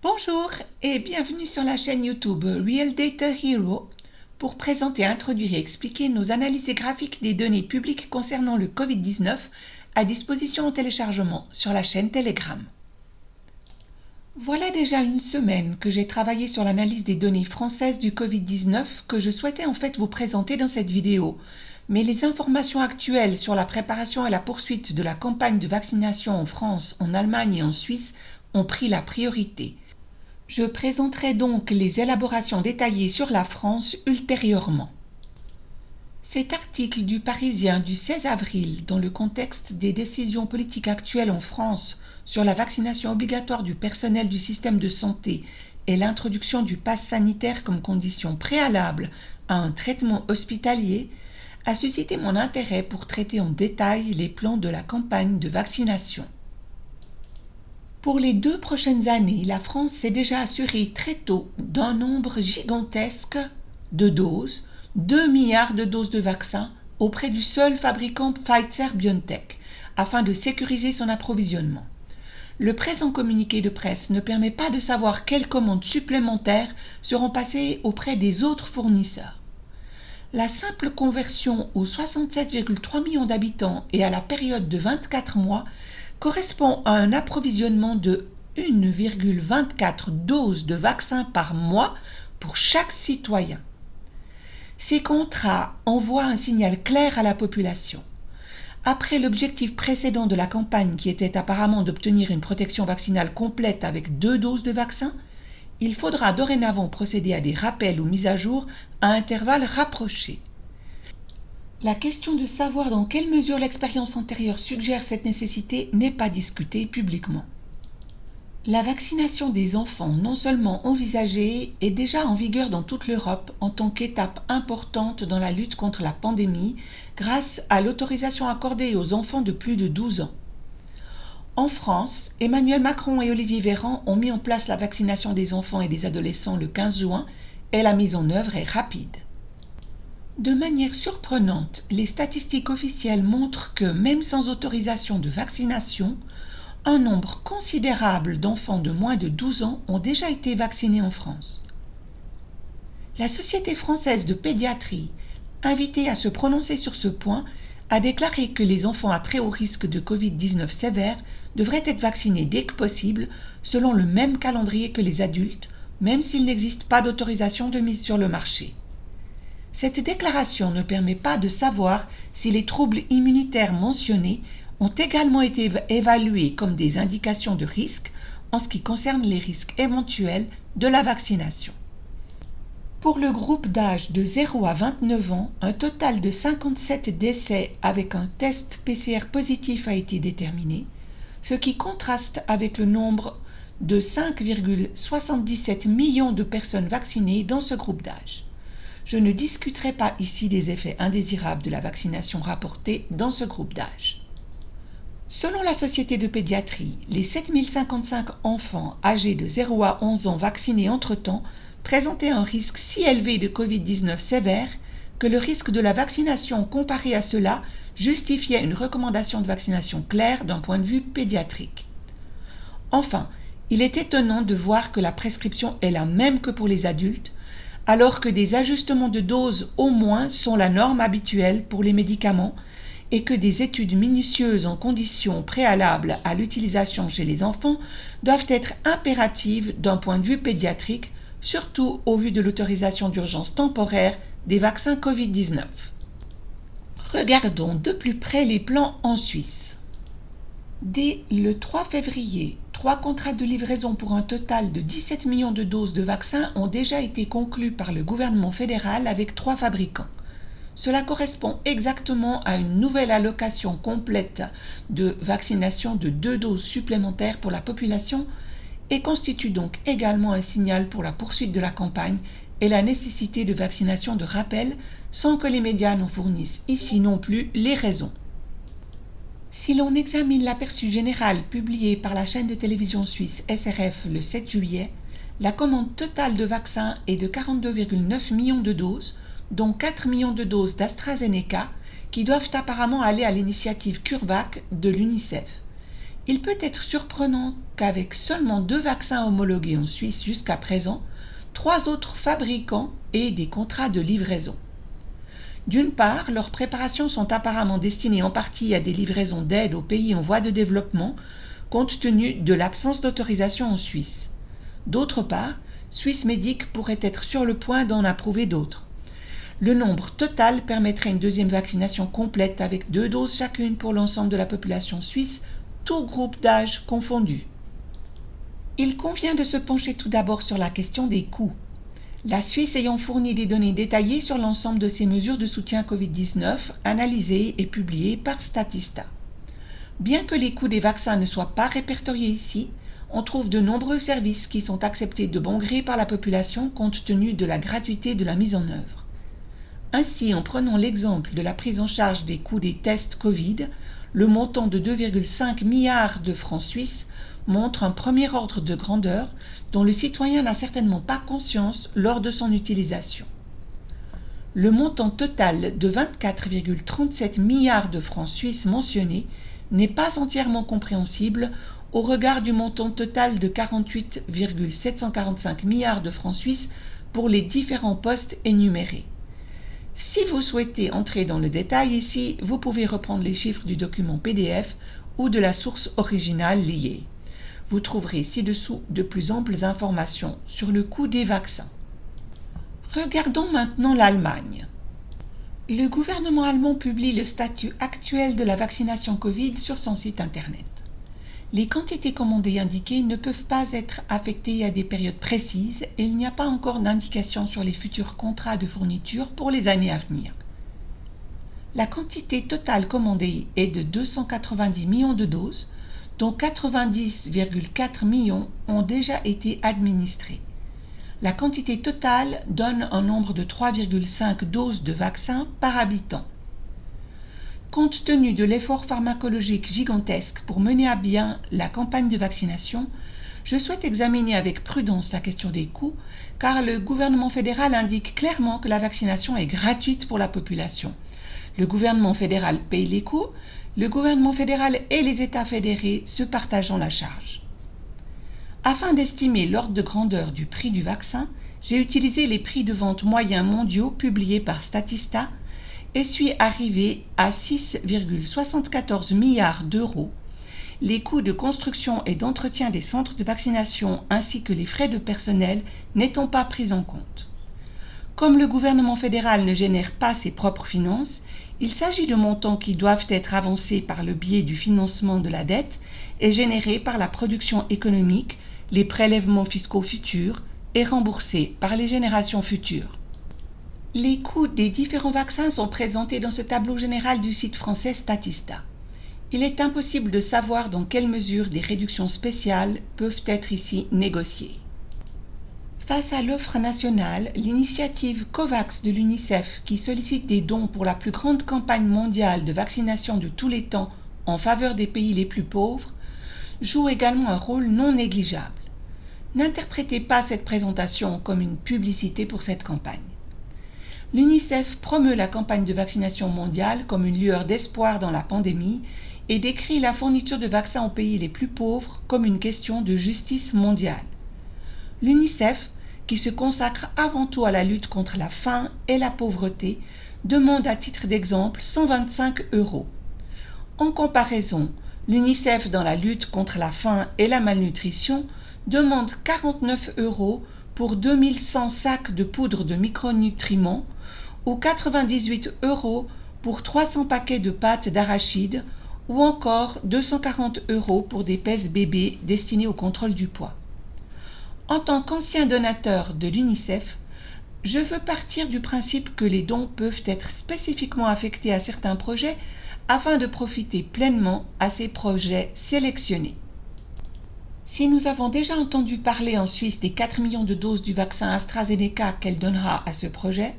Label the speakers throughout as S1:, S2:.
S1: Bonjour et bienvenue sur la chaîne YouTube Real Data Hero pour présenter, introduire et expliquer nos analyses graphiques des données publiques concernant le Covid-19 à disposition en téléchargement sur la chaîne Telegram. Voilà déjà une semaine que j'ai travaillé sur l'analyse des données françaises du Covid-19 que je souhaitais vous présenter dans cette vidéo. Mais les informations actuelles sur la préparation et la poursuite de la campagne de vaccination en France, en Allemagne et en Suisse ont pris la priorité. Je présenterai donc les élaborations détaillées sur la France ultérieurement. Cet article du Parisien du 16 avril, dans le contexte des décisions politiques actuelles en France sur la vaccination obligatoire du personnel du système de santé et l'introduction du pass sanitaire comme condition préalable à un traitement hospitalier, a suscité mon intérêt pour traiter en détail les plans de la campagne de vaccination. Pour les 2 prochaines années, la France s'est déjà assurée très tôt d'un nombre gigantesque de doses, 2 milliards de doses de vaccins auprès du seul fabricant Pfizer-BioNTech, afin de sécuriser son approvisionnement. Le présent communiqué de presse ne permet pas de savoir quelles commandes supplémentaires seront passées auprès des autres fournisseurs. La simple conversion aux 67,3 millions d'habitants et à la période de 24 mois correspond à un approvisionnement de 1,24 doses de vaccin par mois pour chaque citoyen. Ces contrats envoient un signal clair à la population. Après l'objectif précédent de la campagne qui était apparemment d'obtenir une protection vaccinale complète avec 2 doses de vaccin, il faudra dorénavant procéder à des rappels ou mises à jour à intervalles rapprochés. La question de savoir dans quelle mesure l'expérience antérieure suggère cette nécessité n'est pas discutée publiquement. La vaccination des enfants, non seulement envisagée, est déjà en vigueur dans toute l'Europe en tant qu'étape importante dans la lutte contre la pandémie grâce à l'autorisation accordée aux enfants de plus de 12 ans. En France, Emmanuel Macron et Olivier Véran ont mis en place la vaccination des enfants et des adolescents le 15 juin et la mise en œuvre est rapide. De manière surprenante, les statistiques officielles montrent que, même sans autorisation de vaccination, un nombre considérable d'enfants de moins de 12 ans ont déjà été vaccinés en France. La Société française de pédiatrie, invitée à se prononcer sur ce point, a déclaré que les enfants à très haut risque de Covid-19 sévère devraient être vaccinés dès que possible, selon le même calendrier que les adultes, même s'il n'existe pas d'autorisation de mise sur le marché. Cette déclaration ne permet pas de savoir si les troubles immunitaires mentionnés ont également été évalués comme des indications de risque en ce qui concerne les risques éventuels de la vaccination. Pour le groupe d'âge de 0 à 29 ans, un total de 57 décès avec un test PCR positif a été déterminé, ce qui contraste avec le nombre de 5,77 millions de personnes vaccinées dans ce groupe d'âge. Je ne discuterai pas ici des effets indésirables de la vaccination rapportés dans ce groupe d'âge. Selon la Société de pédiatrie, les 7055 enfants âgés de 0 à 11 ans vaccinés entre-temps présentaient un risque si élevé de Covid-19 sévère que le risque de la vaccination comparé à cela justifiait une recommandation de vaccination claire d'un point de vue pédiatrique. Enfin, il est étonnant de voir que la prescription est la même que pour les adultes, alors que des ajustements de doses au moins sont la norme habituelle pour les médicaments et que des études minutieuses en conditions préalables à l'utilisation chez les enfants doivent être impératives d'un point de vue pédiatrique, surtout au vu de l'autorisation d'urgence temporaire des vaccins Covid-19. Regardons de plus près les plans en Suisse. Dès le 3 février, 3 contrats de livraison pour un total de 17 millions de doses de vaccins ont déjà été conclus par le gouvernement fédéral avec 3 fabricants. Cela correspond exactement à une nouvelle allocation complète de vaccination de 2 doses supplémentaires pour la population et constitue donc également un signal pour la poursuite de la campagne et la nécessité de vaccination de rappel sans que les médias n'en fournissent ici non plus les raisons. Si l'on examine l'aperçu général publié par la chaîne de télévision suisse SRF le 7 juillet, la commande totale de vaccins est de 42,9 millions de doses, dont 4 millions de doses d'AstraZeneca, qui doivent apparemment aller à l'initiative CureVac de l'UNICEF. Il peut être surprenant qu'avec seulement 2 vaccins homologués en Suisse jusqu'à présent, 3 autres fabricants aient des contrats de livraison. D'une part, leurs préparations sont apparemment destinées en partie à des livraisons d'aide aux pays en voie de développement, compte tenu de l'absence d'autorisation en Suisse. D'autre part, Swissmedic pourrait être sur le point d'en approuver d'autres. Le nombre total permettrait une deuxième vaccination complète avec 2 doses chacune pour l'ensemble de la population suisse, tout groupe d'âge confondu. Il convient de se pencher tout d'abord sur la question des coûts. La Suisse ayant fourni des données détaillées sur l'ensemble de ces mesures de soutien Covid-19 analysées et publiées par Statista. Bien que les coûts des vaccins ne soient pas répertoriés ici, on trouve de nombreux services qui sont acceptés de bon gré par la population compte tenu de la gratuité de la mise en œuvre. Ainsi, en prenant l'exemple de la prise en charge des coûts des tests Covid, le montant de 2,5 milliards de francs suisses montre un premier ordre de grandeur dont le citoyen n'a certainement pas conscience lors de son utilisation. Le montant total de 24,37 milliards de francs suisses mentionné n'est pas entièrement compréhensible au regard du montant total de 48,745 milliards de francs suisses pour les différents postes énumérés. Si vous souhaitez entrer dans le détail ici, vous pouvez reprendre les chiffres du document PDF ou de la source originale liée. Vous trouverez ci-dessous de plus amples informations sur le coût des vaccins. Regardons maintenant l'Allemagne. Le gouvernement allemand publie le statut actuel de la vaccination Covid sur son site internet. Les quantités commandées indiquées ne peuvent pas être affectées à des périodes précises et il n'y a pas encore d'indication sur les futurs contrats de fourniture pour les années à venir. La quantité totale commandée est de 290 millions de doses, dont 90,4 millions ont déjà été administrés. La quantité totale donne un nombre de 3,5 doses de vaccin par habitant. Compte tenu de l'effort pharmacologique gigantesque pour mener à bien la campagne de vaccination, je souhaite examiner avec prudence la question des coûts, car le gouvernement fédéral indique clairement que la vaccination est gratuite pour la population. Le gouvernement fédéral paye les coûts, le gouvernement fédéral et les États fédérés se partageant la charge. Afin d'estimer l'ordre de grandeur du prix du vaccin, j'ai utilisé les prix de vente moyens mondiaux publiés par Statista et suis arrivé à 6,74 milliards d'euros, les coûts de construction et d'entretien des centres de vaccination ainsi que les frais de personnel n'étant pas pris en compte. Comme le gouvernement fédéral ne génère pas ses propres finances, il s'agit de montants qui doivent être avancés par le biais du financement de la dette et générés par la production économique, les prélèvements fiscaux futurs et remboursés par les générations futures. Les coûts des différents vaccins sont présentés dans ce tableau général du site français Statista. Il est impossible de savoir dans quelle mesure des réductions spéciales peuvent être ici négociées. Face à l'offre nationale, l'initiative COVAX de l'UNICEF, qui sollicite des dons pour la plus grande campagne mondiale de vaccination de tous les temps en faveur des pays les plus pauvres, joue également un rôle non négligeable. N'interprétez pas cette présentation comme une publicité pour cette campagne. L'UNICEF promeut la campagne de vaccination mondiale comme une lueur d'espoir dans la pandémie et décrit la fourniture de vaccins aux pays les plus pauvres comme une question de justice mondiale. L'UNICEF, qui se consacre avant tout à la lutte contre la faim et la pauvreté, demande à titre d'exemple 125 €. En comparaison, l'UNICEF dans la lutte contre la faim et la malnutrition demande 49 € pour 2100 sacs de poudre de micronutriments ou 98 € pour 300 paquets de pâtes d'arachide ou encore 240 € pour des pèses bébés destinées au contrôle du poids. En tant qu'ancien donateur de l'UNICEF, je veux partir du principe que les dons peuvent être spécifiquement affectés à certains projets afin de profiter pleinement à ces projets sélectionnés. Si nous avons déjà entendu parler en Suisse des 4 millions de doses du vaccin AstraZeneca qu'elle donnera à ce projet,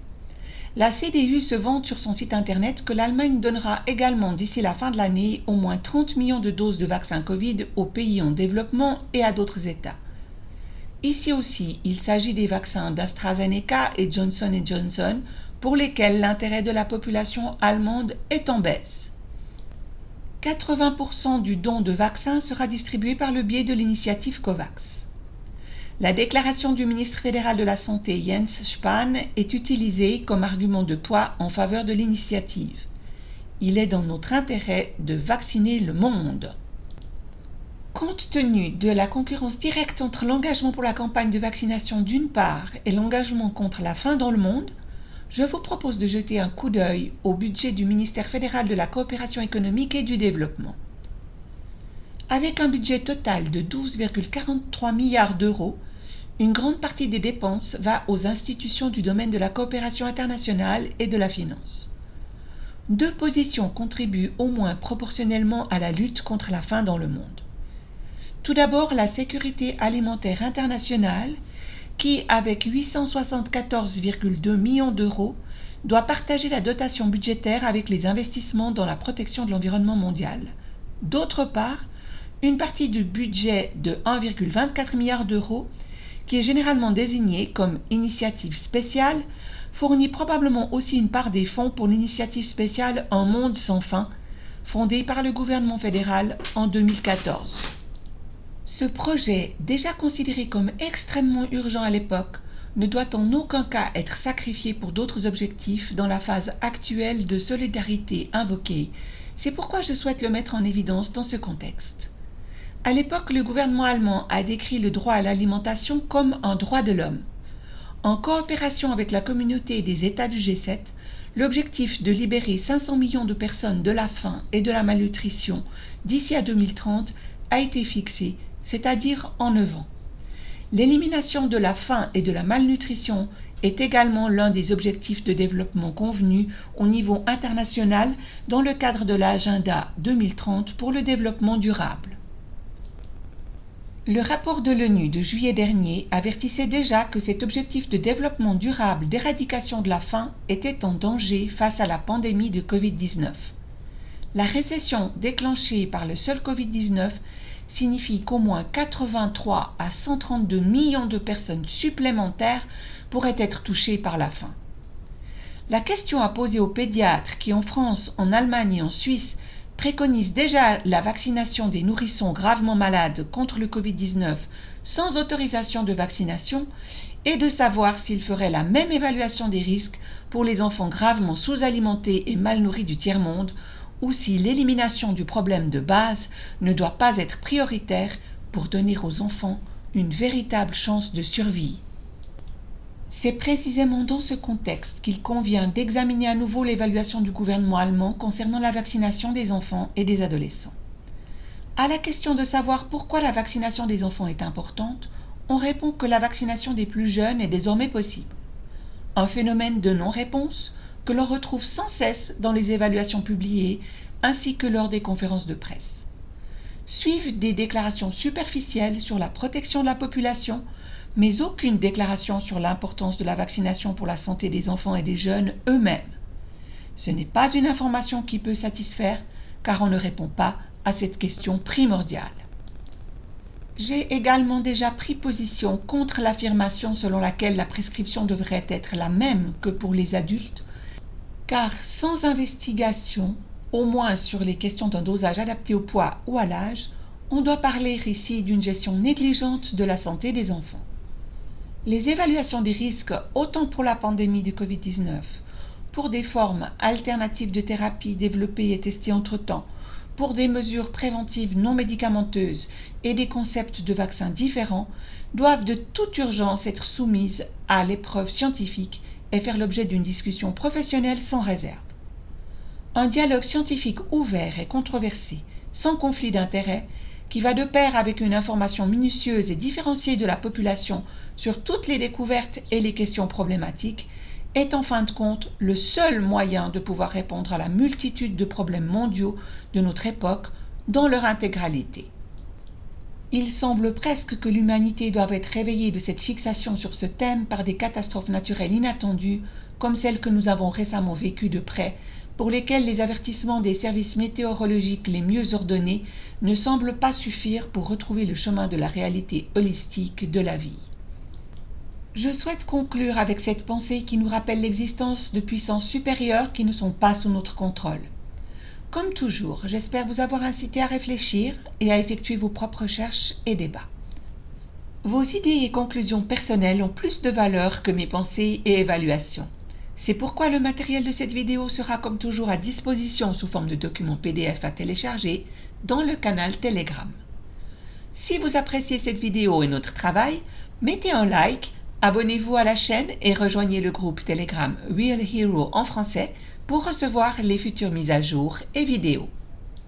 S1: la CDU se vante sur son site internet que l'Allemagne donnera également d'ici la fin de l'année au moins 30 millions de doses de vaccins Covid aux pays en développement et à d'autres États. Ici aussi, il s'agit des vaccins d'AstraZeneca et Johnson & Johnson pour lesquels l'intérêt de la population allemande est en baisse. 80% du don de vaccins sera distribué par le biais de l'initiative COVAX. La déclaration du ministre fédéral de la Santé Jens Spahn est utilisée comme argument de poids en faveur de l'initiative. Il est dans notre intérêt de vacciner le monde. Compte tenu de la concurrence directe entre l'engagement pour la campagne de vaccination d'une part et l'engagement contre la faim dans le monde, je vous propose de jeter un coup d'œil au budget du ministère fédéral de la coopération économique et du développement. Avec un budget total de 12,43 milliards d'euros, une grande partie des dépenses va aux institutions du domaine de la coopération internationale et de la finance. Deux positions contribuent au moins proportionnellement à la lutte contre la faim dans le monde. Tout d'abord, la sécurité alimentaire internationale, qui, avec 874,2 millions d'euros, doit partager la dotation budgétaire avec les investissements dans la protection de l'environnement mondial. D'autre part, une partie du budget de 1,24 milliard d'euros, qui est généralement désignée comme initiative spéciale, fournit probablement aussi une part des fonds pour l'initiative spéciale Un monde sans faim, fondée par le gouvernement fédéral en 2014. Ce projet, déjà considéré comme extrêmement urgent à l'époque, ne doit en aucun cas être sacrifié pour d'autres objectifs dans la phase actuelle de solidarité invoquée. C'est pourquoi je souhaite le mettre en évidence dans ce contexte. À l'époque, le gouvernement allemand a décrit le droit à l'alimentation comme un droit de l'homme. En coopération avec la communauté des États du G7, l'objectif de libérer 500 millions de personnes de la faim et de la malnutrition d'ici à 2030 a été fixé, c'est-à-dire en 9 ans. L'élimination de la faim et de la malnutrition est également l'un des objectifs de développement convenus au niveau international dans le cadre de l'agenda 2030 pour le développement durable. Le rapport de l'ONU de juillet dernier avertissait déjà que cet objectif de développement durable d'éradication de la faim était en danger face à la pandémie de Covid-19. La récession déclenchée par le seul Covid-19 signifie qu'au moins 83 à 132 millions de personnes supplémentaires pourraient être touchées par la faim. La question à poser aux pédiatres qui en France, en Allemagne et en Suisse préconisent déjà la vaccination des nourrissons gravement malades contre le Covid-19 sans autorisation de vaccination est de savoir s'ils feraient la même évaluation des risques pour les enfants gravement sous-alimentés et mal nourris du tiers-monde ou si l'élimination du problème de base ne doit pas être prioritaire pour donner aux enfants une véritable chance de survie. C'est précisément dans ce contexte qu'il convient d'examiner à nouveau l'évaluation du gouvernement allemand concernant la vaccination des enfants et des adolescents. À la question de savoir pourquoi la vaccination des enfants est importante, on répond que la vaccination des plus jeunes est désormais possible. Un phénomène de non-réponse que l'on retrouve sans cesse dans les évaluations publiées ainsi que lors des conférences de presse. Suivent des déclarations superficielles sur la protection de la population, mais aucune déclaration sur l'importance de la vaccination pour la santé des enfants et des jeunes eux-mêmes. Ce n'est pas une information qui peut satisfaire, car on ne répond pas à cette question primordiale. J'ai également déjà pris position contre l'affirmation selon laquelle la prescription devrait être la même que pour les adultes, car sans investigation, au moins sur les questions d'un dosage adapté au poids ou à l'âge, on doit parler ici d'une gestion négligente de la santé des enfants. Les évaluations des risques, autant pour la pandémie de Covid-19, pour des formes alternatives de thérapie développées et testées entre-temps, pour des mesures préventives non médicamenteuses et des concepts de vaccins différents, doivent de toute urgence être soumises à l'épreuve scientifique et faire l'objet d'une discussion professionnelle sans réserve. Un dialogue scientifique ouvert et controversé, sans conflit d'intérêts, qui va de pair avec une information minutieuse et différenciée de la population sur toutes les découvertes et les questions problématiques, est en fin de compte le seul moyen de pouvoir répondre à la multitude de problèmes mondiaux de notre époque dans leur intégralité. Il semble presque que l'humanité doive être réveillée de cette fixation sur ce thème par des catastrophes naturelles inattendues, comme celles que nous avons récemment vécues de près, pour lesquelles les avertissements des services météorologiques les mieux ordonnés ne semblent pas suffire pour retrouver le chemin de la réalité holistique de la vie. Je souhaite conclure avec cette pensée qui nous rappelle l'existence de puissances supérieures qui ne sont pas sous notre contrôle. Comme toujours, j'espère vous avoir incité à réfléchir et à effectuer vos propres recherches et débats. Vos idées et conclusions personnelles ont plus de valeur que mes pensées et évaluations. C'est pourquoi le matériel de cette vidéo sera comme toujours à disposition sous forme de document PDF à télécharger dans le canal Telegram. Si vous appréciez cette vidéo et notre travail, mettez un like, abonnez-vous à la chaîne et rejoignez le groupe Telegram Real Hero en français pour recevoir les futures mises à jour et vidéos.